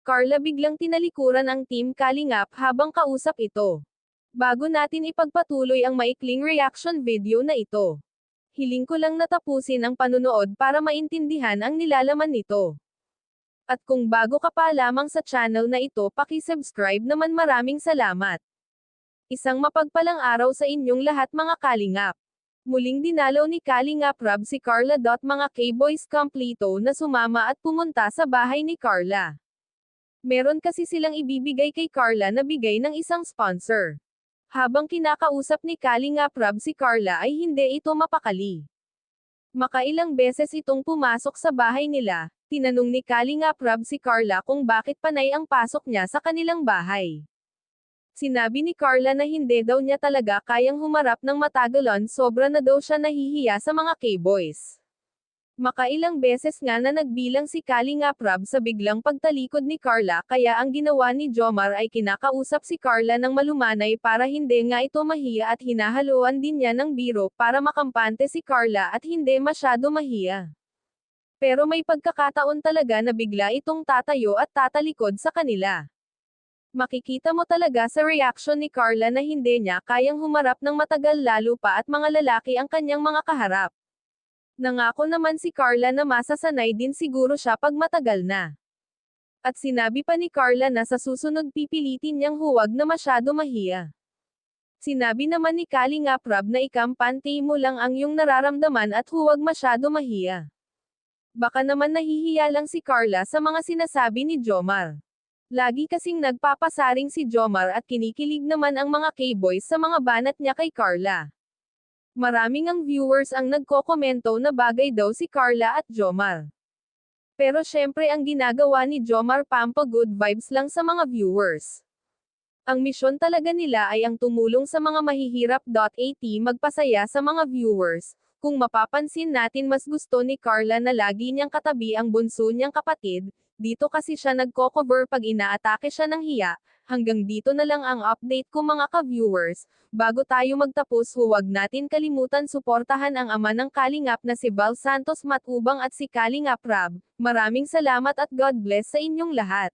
Carla biglang tinalikuran ang Team Kalingap habang kausap ito. Bago natin ipagpatuloy ang maikling reaction video na ito, hiling ko lang natapusin ang panunood para maintindihan ang nilalaman nito. At kung bago ka pa lamang sa channel na ito, paki-subscribe naman. Maraming salamat. Isang mapagpalang araw sa inyong lahat mga Kalingap. Muling dinalaw ni Kalingap Rab si Carla. Mga K-Boys kompleto na sumama at pumunta sa bahay ni Carla. Meron kasi silang ibibigay kay Carla na bigay ng isang sponsor. Habang kinakausap ni Kalingap Rab si Carla ay hindi ito mapakali. Makailang beses itong pumasok sa bahay nila, tinanong ni Kalingap Rab si Carla kung bakit panay ang pasok niya sa kanilang bahay. Sinabi ni Carla na hindi daw niya talaga kayang humarap ng matagalan, sobra na daw siya nahihiya sa mga K-Boys. Makailang beses nga na nagbilang si Kalingap Rab sa biglang pagtalikod ni Carla, kaya ang ginawa ni Jomar ay kinakausap si Carla ng malumanay para hindi nga ito mahiya at hinahaluan din niya ng biro para makampante si Carla at hindi masyado mahiya. Pero may pagkakataon talaga na bigla itong tatayo at tatalikod sa kanila. Makikita mo talaga sa reaction ni Carla na hindi niya kayang humarap ng matagal, lalo pa at mga lalaki ang kanyang mga kaharap. Nangako naman si Carla na masasanay din siguro siya pag matagal na. At sinabi pa ni Carla na sa susunod pipilitin niyang huwag na masyado mahiya. Sinabi naman ni Kalingap Rab na ikampante mo lang ang iyong nararamdaman at huwag masyado mahiya. Baka naman nahihiya lang si Carla sa mga sinasabi ni Jomar. Lagi kasing nagpapasaring si Jomar at kinikilig naman ang mga K-Boys sa mga banat niya kay Carla. Maraming ang viewers ang nagkokomento na bagay daw si Carla at Jomar. Pero syempre ang ginagawa ni Jomar pampa good vibes lang sa mga viewers. Ang misyon talaga nila ay ang tumulong sa mga mahihirap. At magpasaya sa mga viewers. Kung mapapansin natin, mas gusto ni Carla na lagi niyang katabi ang bunso niyang kapatid, dito kasi siya nagko-cover pag inaatake siya ng hiya. Hanggang dito na lang ang update ko mga ka-viewers. Bago tayo magtapos, huwag natin kalimutan suportahan ang ama ng Kalingap na si Val Santos Matubang at si Kalingap Rab. Maraming salamat at God bless sa inyong lahat.